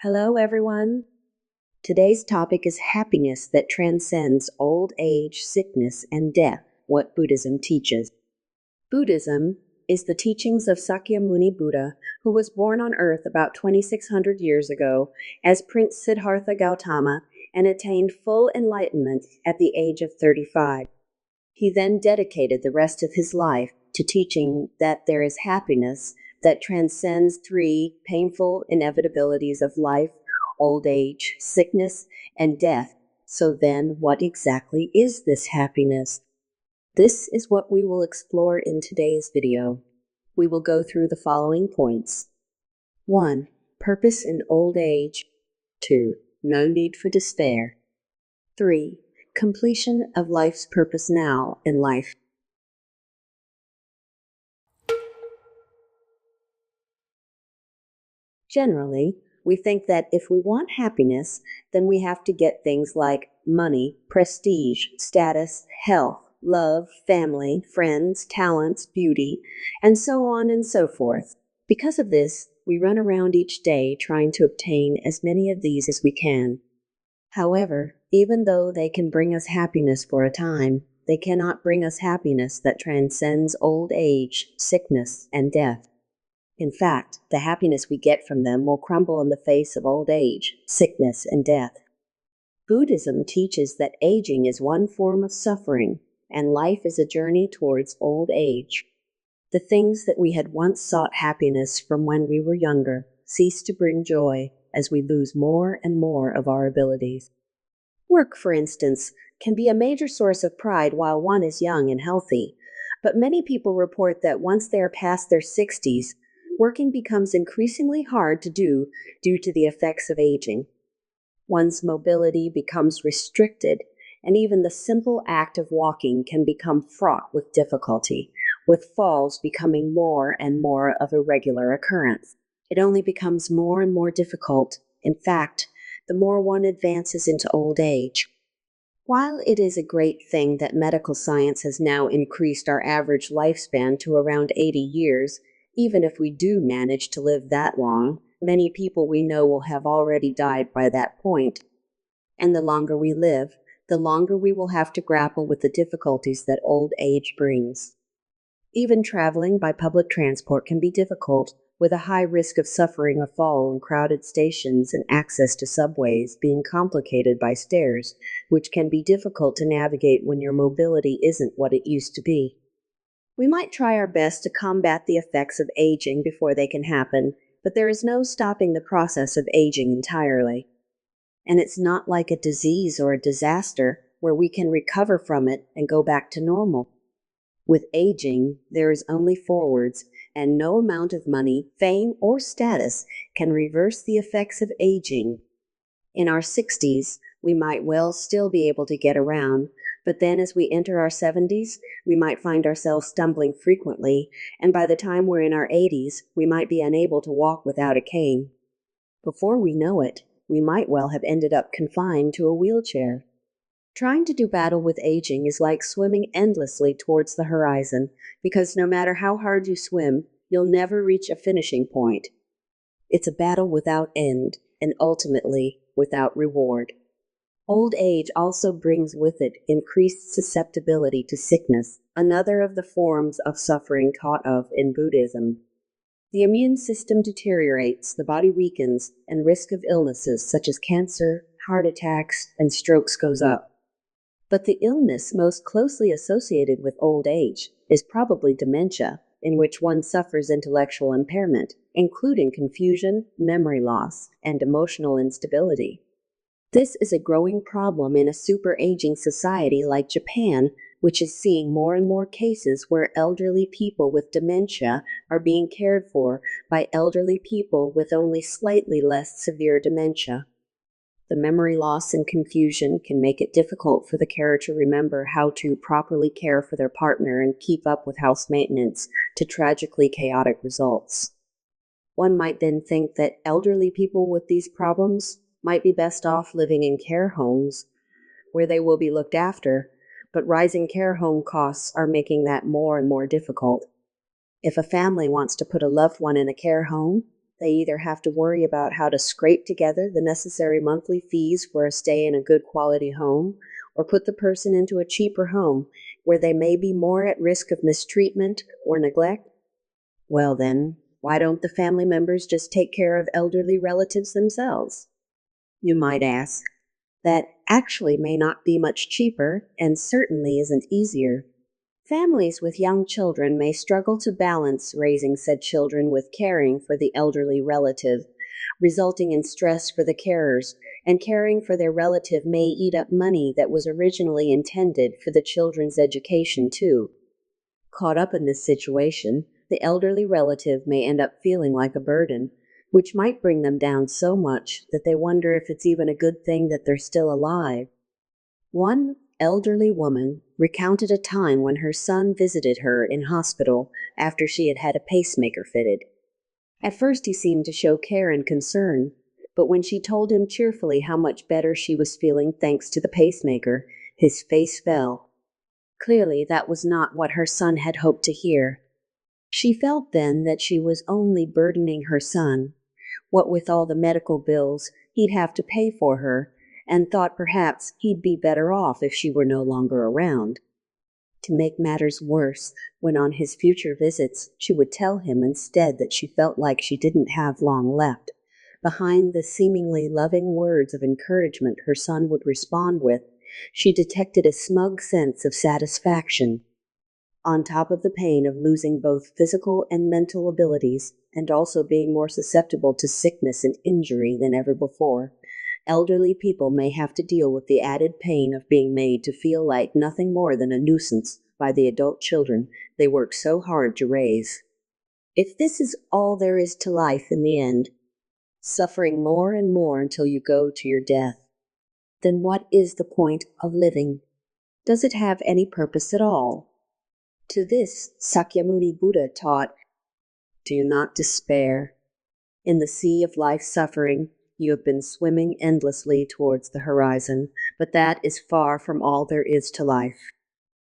Hello, everyone. Today's topic is happiness that transcends old age, sickness, and death, what Buddhism teaches. Buddhism is the teachings of Sakyamuni Buddha, who was born on earth about 2,600 years ago as Prince Siddhartha Gautama and attained full enlightenment at the age of 35. He then dedicated the rest of his life to teaching that there is happiness that transcends three painful inevitabilities of life, old age, sickness, and death. So then, what exactly is this happiness? This is what we will explore in today's video. We will go through the following points. 1. Purpose in old age. 2. No need for despair. 3. Completion of life's purpose now in life. Generally, we think that if we want happiness, then we have to get things like money, prestige, status, health, love, family, friends, talents, beauty, and so on and so forth. Because of this, we run around each day trying to obtain as many of these as we can. However, even though they can bring us happiness for a time, they cannot bring us happiness that transcends old age, sickness, and death. In fact, the happiness we get from them will crumble in the face of old age, sickness, and death. Buddhism teaches that aging is one form of suffering, and life is a journey towards old age. The things that we had once sought happiness from when we were younger cease to bring joy as we lose more and more of our abilities. Work, for instance, can be a major source of pride while one is young and healthy, but many people report that once they are past their 60s, working becomes increasingly hard to do due to the effects of aging. One's mobility becomes restricted, and even the simple act of walking can become fraught with difficulty, with falls becoming more and more of a regular occurrence. It only becomes more and more difficult, in fact, the more one advances into old age. While it is a great thing that medical science has now increased our average lifespan to around 80 years, even if we do manage to live that long, many people we know will have already died by that point. And the longer we live, the longer we will have to grapple with the difficulties that old age brings. Even traveling by public transport can be difficult, with a high risk of suffering a fall in crowded stations and access to subways being complicated by stairs, which can be difficult to navigate when your mobility isn't what it used to be. We might try our best to combat the effects of aging before they can happen, but there is no stopping the process of aging entirely. And it's not like a disease or a disaster where we can recover from it and go back to normal. With aging, there is only forwards, and no amount of money, fame, or status can reverse the effects of aging. In our 60s, we might well still be able to get around, but then as we enter our 70s, we might find ourselves stumbling frequently, and by the time we're in our 80s, we might be unable to walk without a cane. Before we know it, we might well have ended up confined to a wheelchair. Trying to do battle with aging is like swimming endlessly towards the horizon, because no matter how hard you swim, you'll never reach a finishing point. It's a battle without end, and ultimately without reward. Old age also brings with it increased susceptibility to sickness, another of the forms of suffering taught of in Buddhism. The immune system deteriorates, the body weakens, and risk of illnesses such as cancer, heart attacks, and strokes goes up. But the illness most closely associated with old age is probably dementia, in which one suffers intellectual impairment, including confusion, memory loss, and emotional instability. This is a growing problem in a super-aging society like Japan, which is seeing more and more cases where elderly people with dementia are being cared for by elderly people with only slightly less severe dementia. The memory loss and confusion can make it difficult for the carer to remember how to properly care for their partner and keep up with house maintenance, to tragically chaotic results. One might then think that elderly people with these problems might be best off living in care homes, where they will be looked after, but rising care home costs are making that more and more difficult. If a family wants to put a loved one in a care home, They either have to worry about how to scrape together the necessary monthly fees for a stay in a good quality home, or put the person into a cheaper home where they may be more at risk of mistreatment or neglect. Well, then, why don't the family members just take care of elderly relatives themselves? You might ask. That actually may not be much cheaper and certainly isn't easier. Families with young children may struggle to balance raising said children with caring for the elderly relative, resulting in stress for the carers, and caring for their relative may eat up money that was originally intended for the children's education, too. Caught up in this situation, the elderly relative may end up feeling like a burden, which might bring them down so much that they wonder if it's even a good thing that they're still alive. One elderly woman recounted a time when her son visited her in hospital after she had had a pacemaker fitted. At first he seemed to show care and concern, but when she told him cheerfully how much better she was feeling thanks to the pacemaker, his face fell. Clearly that was not what her son had hoped to hear. She felt then that she was only burdening her son, what with all the medical bills he'd have to pay for her, and thought perhaps he'd be better off if she were no longer around. To make matters worse, when on his future visits she would tell him instead that she felt like she didn't have long left. Behind the seemingly loving words of encouragement her son would respond with, she detected a smug sense of satisfaction. On top of the pain of losing both physical and mental abilities, and also being more susceptible to sickness and injury than ever before, elderly people may have to deal with the added pain of being made to feel like nothing more than a nuisance by the adult children they work so hard to raise. If this is all there is to life in the end, suffering more and more until you go to your death, then what is the point of living? Does it have any purpose at all? To this, Sakyamuni Buddha taught, "Do not despair. In the sea of life suffering, you have been swimming endlessly towards the horizon, but that is far from all there is to life.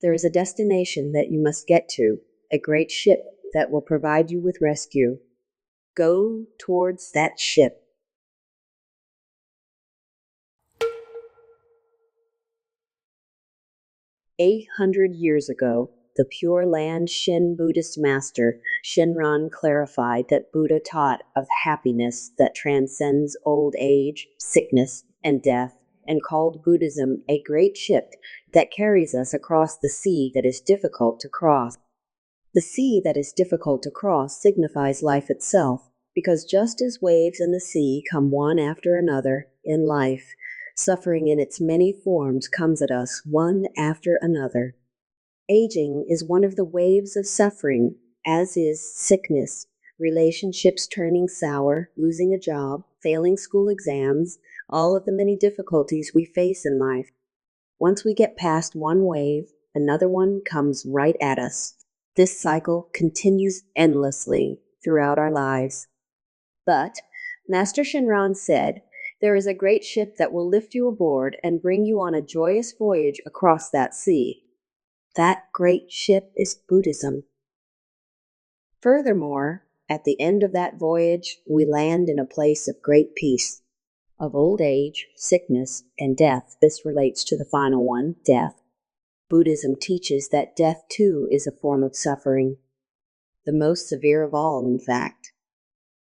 There is a destination that you must get to, a great ship that will provide you with rescue. Go towards that ship." 800 years ago, the Pure Land Shin Buddhist master Shinran clarified that Buddha taught of happiness that transcends old age, sickness, and death, and called Buddhism a great ship that carries us across the sea that is difficult to cross. The sea that is difficult to cross signifies life itself, because just as waves in the sea come one after another in life, suffering in its many forms comes at us one after another. Aging is one of the waves of suffering, as is sickness, relationships turning sour, losing a job, failing school exams, all of the many difficulties we face in life. Once we get past one wave, another one comes right at us. This cycle continues endlessly throughout our lives. But, Master Shinran said, there is a great ship that will lift you aboard and bring you on a joyous voyage across that sea. That great ship is Buddhism. Furthermore, at the end of that voyage, we land in a place of great peace. Of old age, sickness, and death, this relates to the final one, death. Buddhism teaches that death too is a form of suffering, the most severe of all, in fact.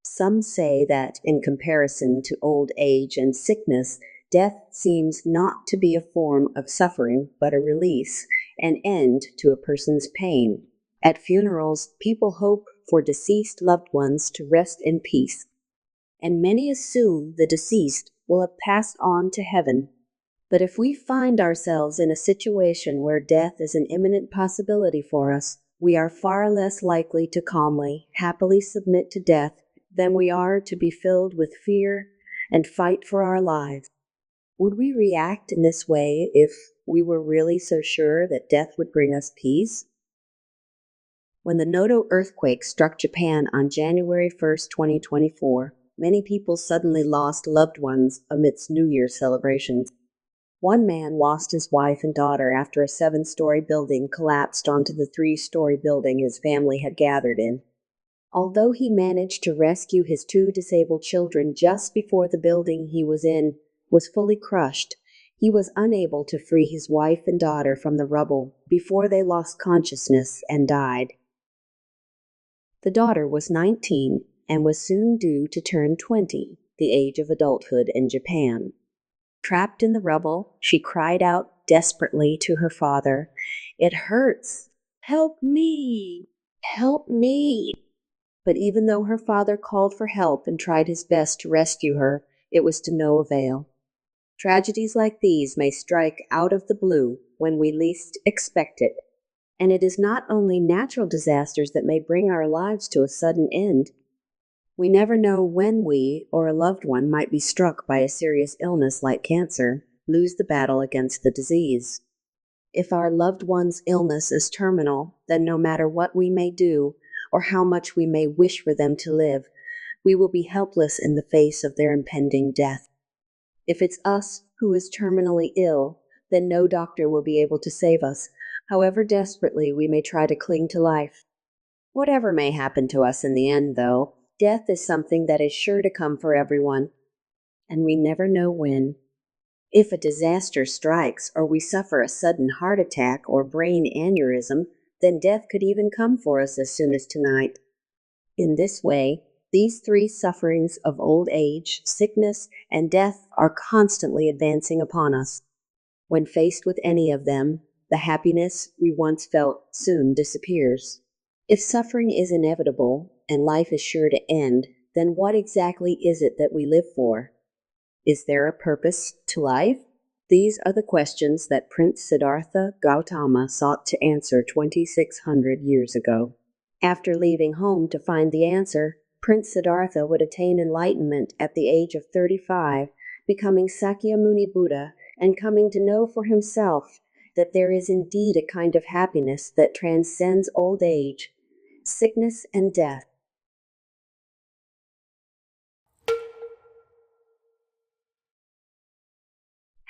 Some say that, in comparison to old age and sickness, death seems not to be a form of suffering, but a release, an end to a person's pain. At funerals, people hope for deceased loved ones to rest in peace, and many assume the deceased will have passed on to heaven. But if we find ourselves in a situation where death is an imminent possibility for us, we are far less likely to calmly, happily submit to death than we are to be filled with fear and fight for our lives. Would we react in this way if we were really so sure that death would bring us peace? When the Noto earthquake struck Japan on January 1st, 2024, many people suddenly lost loved ones amidst New Year's celebrations. One man lost his wife and daughter after a 7-story building collapsed onto the 3-story building his family had gathered in. Although he managed to rescue his two disabled children just before the building he was in was fully crushed, he was unable to free his wife and daughter from the rubble before they lost consciousness and died. The daughter was 19 and was soon due to turn 20, the age of adulthood in Japan. Trapped in the rubble, she cried out desperately to her father, "It hurts! Help me! Help me!" But even though her father called for help and tried his best to rescue her, it was to no avail. Tragedies like these may strike out of the blue when we least expect it. And it is not only natural disasters that may bring our lives to a sudden end. We never know when we or a loved one might be struck by a serious illness like cancer, lose the battle against the disease. If our loved one's illness is terminal, then no matter what we may do or how much we may wish for them to live, we will be helpless in the face of their impending death. If it's us who is terminally ill, then no doctor will be able to save us, however desperately we may try to cling to life. Whatever may happen to us in the end, though, death is something that is sure to come for everyone, and we never know when. If a disaster strikes or we suffer a sudden heart attack or brain aneurysm, then death could even come for us as soon as tonight. In this way, these three sufferings of old age, sickness, and death are constantly advancing upon us. When faced with any of them, the happiness we once felt soon disappears. If suffering is inevitable and life is sure to end, then what exactly is it that we live for? Is there a purpose to life? These are the questions that Prince Siddhartha Gautama sought to answer 2,600 years ago. After leaving home to find the answer, Prince Siddhartha would attain enlightenment at the age of 35, becoming Sakyamuni Buddha and coming to know for himself that there is indeed a kind of happiness that transcends old age, sickness, and death.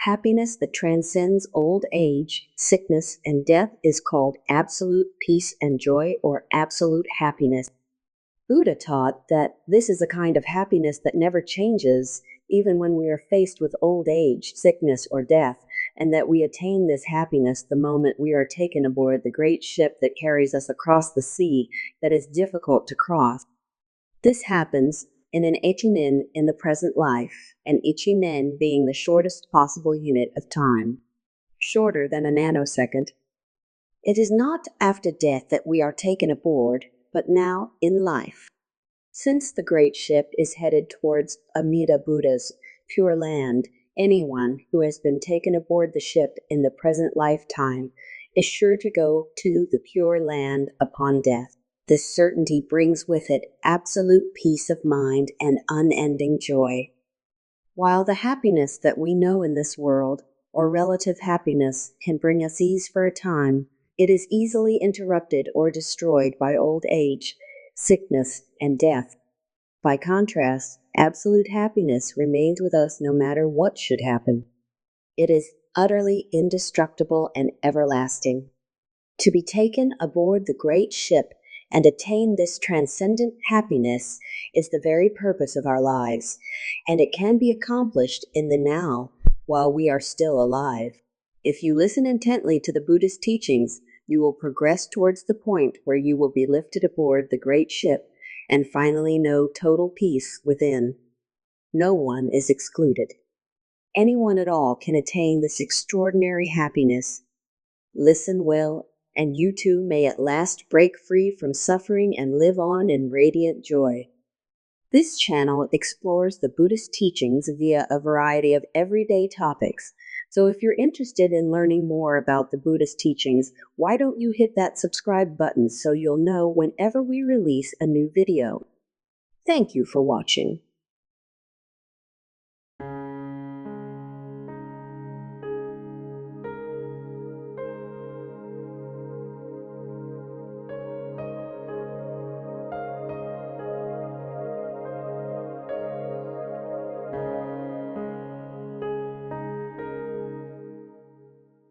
Happiness that transcends old age, sickness, and death is called absolute peace and joy, or absolute happiness. Buddha taught that this is a kind of happiness that never changes, even when we are faced with old age, sickness, or death, and that we attain this happiness the moment we are taken aboard the great ship that carries us across the sea that is difficult to cross. This happens in an ichinen in the present life, an ichinen being the shortest possible unit of time, shorter than a nanosecond. It is not after death that we are taken aboard, but now in life. Since the great ship is headed towards Amida Buddha's Pure Land, anyone who has been taken aboard the ship in the present lifetime is sure to go to the Pure Land upon death. This certainty brings with it absolute peace of mind and unending joy. While the happiness that we know in this world, or relative happiness, can bring us ease for a time, it is easily interrupted or destroyed by old age, sickness, and death. By contrast, absolute happiness remains with us no matter what should happen. It is utterly indestructible and everlasting. To be taken aboard the great ship and attain this transcendent happiness is the very purpose of our lives, and it can be accomplished in the now while we are still alive. If you listen intently to the Buddhist teachings, you will progress towards the point where you will be lifted aboard the great ship and finally know total peace within. No one is excluded. Anyone at all can attain this extraordinary happiness. Listen well, and you too may at last break free from suffering and live on in radiant joy. This channel explores the Buddhist teachings via a variety of everyday topics. So if you're interested in learning more about the Buddhist teachings, why don't you hit that subscribe button so you'll know whenever we release a new video. Thank you for watching.